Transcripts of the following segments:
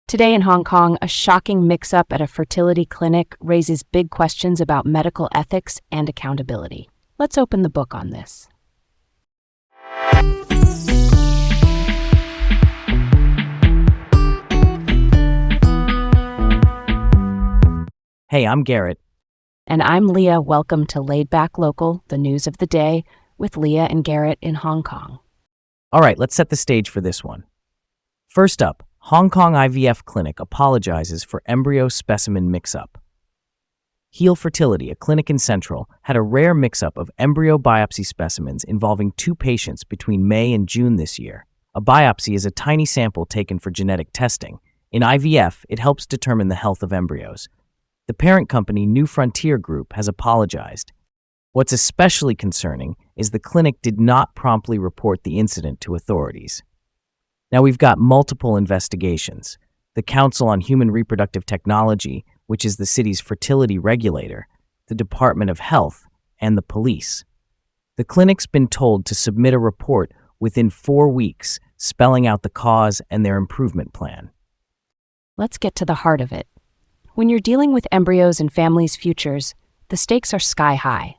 Today in Hong Kong, a shocking mix-up at a fertility clinic raises big questions about medical ethics and accountability. Let's open the book on this. Hey, I'm Garrett. And I'm Leah. Welcome to Laid Back Local, the news of the day, with Leah and Garrett in Hong Kong. All right, let's set the stage for this one. First up, Hong Kong IVF clinic apologizes for embryo specimen mix-up. Heal Fertility, a clinic in Central, had a rare mix-up of embryo biopsy specimens involving 2 patients between May and June this year. A biopsy is a tiny sample taken for genetic testing. In IVF, it helps determine the health of embryos. The parent company, New Frontier Group, has apologized. What's especially concerning is the clinic did not promptly report the incident to authorities. Now we've got multiple investigations. The Council on Human Reproductive Technology, which is the city's fertility regulator, the Department of Health, and the police. The clinic's been told to submit a report within 4 weeks, spelling out the cause and their improvement plan. Let's get to the heart of it. When you're dealing with embryos and families' futures, the stakes are sky high.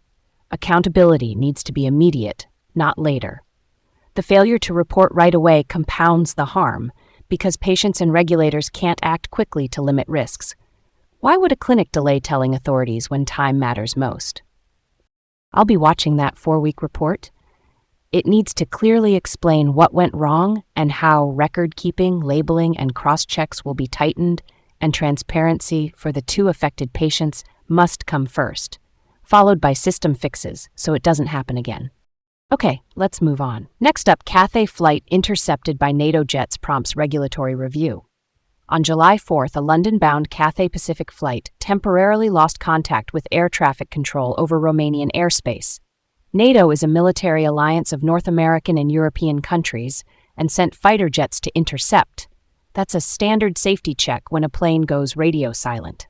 Accountability needs to be immediate, not later. The failure to report right away compounds the harm because patients and regulators can't act quickly to limit risks. Why would a clinic delay telling authorities when time matters most? I'll be watching that 4-week report. It needs to clearly explain what went wrong and how record-keeping, labeling, and cross-checks will be tightened, and transparency for the 2 affected patients must come first, followed by system fixes so it doesn't happen again. Okay, let's move on. Next up, Cathay flight intercepted by NATO jets prompts regulatory review. On July 4th, a London-bound Cathay Pacific flight temporarily lost contact with air traffic control over Romanian airspace. NATO is a military alliance of North American and European countries and sent fighter jets to intercept. That's a standard safety check when a plane goes radio silent.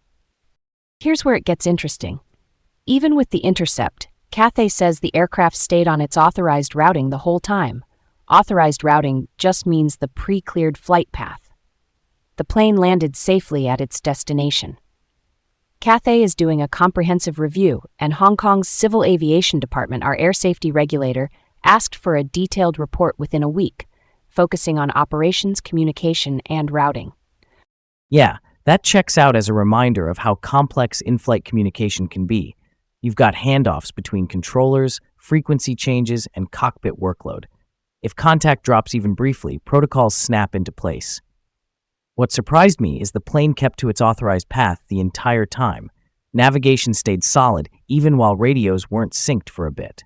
Here's where it gets interesting. Even with the intercept, Cathay says the aircraft stayed on its authorized routing the whole time. Authorized routing just means the pre-cleared flight path. The plane landed safely at its destination. Cathay is doing a comprehensive review, and Hong Kong's Civil Aviation Department, our air safety regulator, asked for a detailed report within a week, focusing on operations, communication, and routing. Yeah, that checks out as a reminder of how complex in-flight communication can be. You've got handoffs between controllers, frequency changes, and cockpit workload. If contact drops even briefly, protocols snap into place. What surprised me is the plane kept to its authorized path the entire time. Navigation stayed solid, even while radios weren't synced for a bit.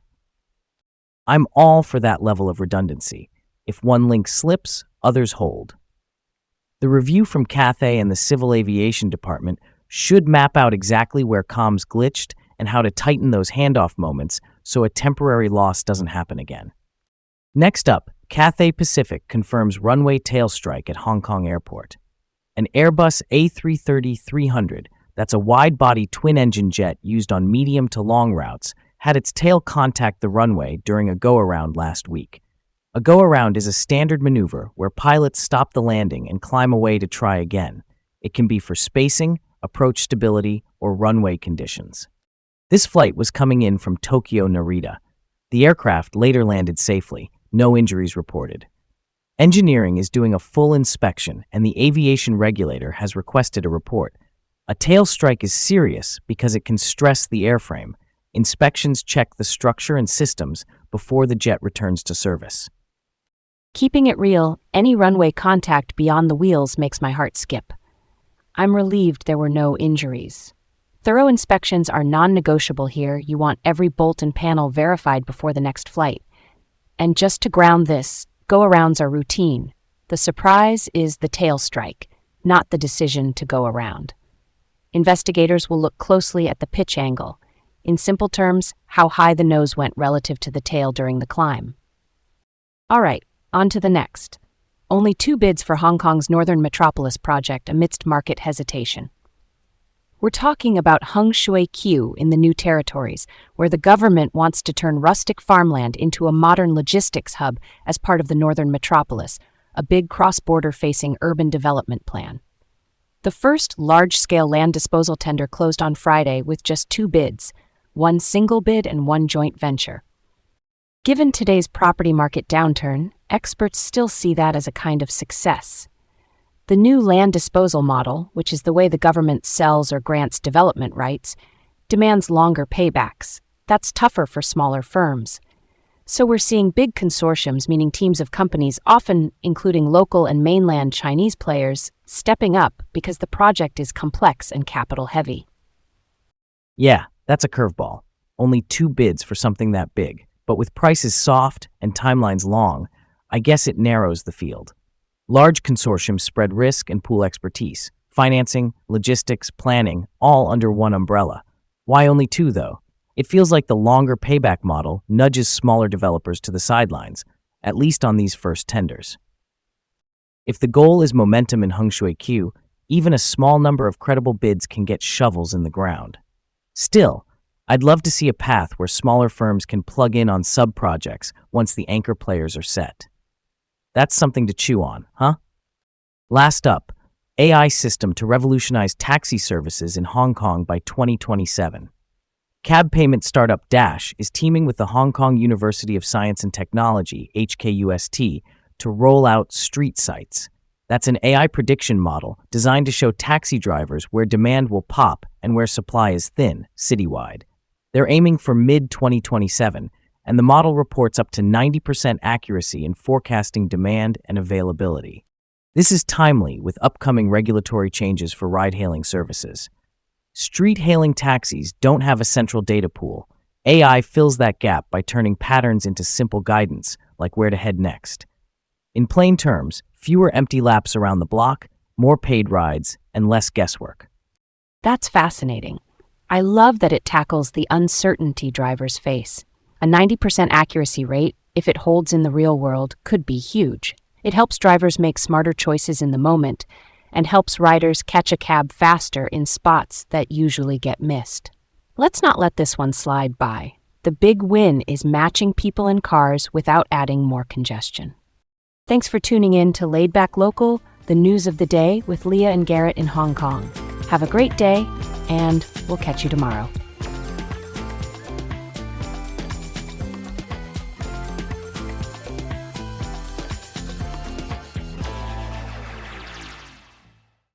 I'm all for that level of redundancy. If one link slips, others hold. The review from Cathay and the Civil Aviation Department should map out exactly where comms glitched and how to tighten those handoff moments so a temporary loss doesn't happen again. Next up, Cathay Pacific confirms runway tail strike at Hong Kong Airport. An Airbus A330-300, that's a wide-body twin-engine jet used on medium to long routes, had its tail contact the runway during a go-around last week. A go-around is a standard maneuver where pilots stop the landing and climb away to try again. It can be for spacing, approach stability, or runway conditions. This flight was coming in from Tokyo Narita. The aircraft later landed safely, no injuries reported. Engineering is doing a full inspection, and the aviation regulator has requested a report. A tail strike is serious because it can stress the airframe. Inspections check the structure and systems before the jet returns to service. Keeping it real, any runway contact beyond the wheels makes my heart skip. I'm relieved there were no injuries. Thorough inspections are non-negotiable here. You want every bolt and panel verified before the next flight. And just to ground this, go-arounds are routine. The surprise is the tail strike, not the decision to go around. Investigators will look closely at the pitch angle. In simple terms, how high the nose went relative to the tail during the climb. All right, on to the next. Only 2 bids for Hong Kong's Northern Metropolis project amidst market hesitation. We're talking about Hung Shui Kiu in the New Territories, where the government wants to turn rustic farmland into a modern logistics hub as part of the Northern Metropolis, a big cross-border facing urban development plan. The first large-scale land disposal tender closed on Friday with just 2 bids, one single bid and one joint venture. Given today's property market downturn, experts still see that as a kind of success. The new land disposal model, which is the way the government sells or grants development rights, demands longer paybacks. That's tougher for smaller firms. So we're seeing big consortiums, meaning teams of companies, often including local and mainland Chinese players, stepping up because the project is complex and capital heavy. Yeah, that's a curveball. Only 2 bids for something that big. But with prices soft and timelines long, I guess it narrows the field. Large consortiums spread risk and pool expertise, financing, logistics, planning, all under one umbrella. Why only 2, though? It feels like the longer payback model nudges smaller developers to the sidelines, at least on these first tenders. If the goal is momentum in Hengshui Q, even a small number of credible bids can get shovels in the ground. Still, I'd love to see a path where smaller firms can plug in on sub-projects once the anchor players are set. That's something to chew on, huh? Last up, AI system to revolutionize taxi services in Hong Kong by 2027. Cab payment startup Dash is teaming with the Hong Kong University of Science and Technology, HKUST, to roll out street sites. That's an AI prediction model designed to show taxi drivers where demand will pop and where supply is thin, citywide. They're aiming for mid-2027, and the model reports up to 90% accuracy in forecasting demand and availability. This is timely with upcoming regulatory changes for ride-hailing services. Street-hailing taxis don't have a central data pool. AI fills that gap by turning patterns into simple guidance, like where to head next. In plain terms, fewer empty laps around the block, more paid rides, and less guesswork. That's fascinating. I love that it tackles the uncertainty drivers face. A 90% accuracy rate, if it holds in the real world, could be huge. It helps drivers make smarter choices in the moment and helps riders catch a cab faster in spots that usually get missed. Let's not let this one slide by. The big win is matching people and cars without adding more congestion. Thanks for tuning in to Laid Back Local, the news of the day with Leah and Garrett in Hong Kong. Have a great day, and we'll catch you tomorrow.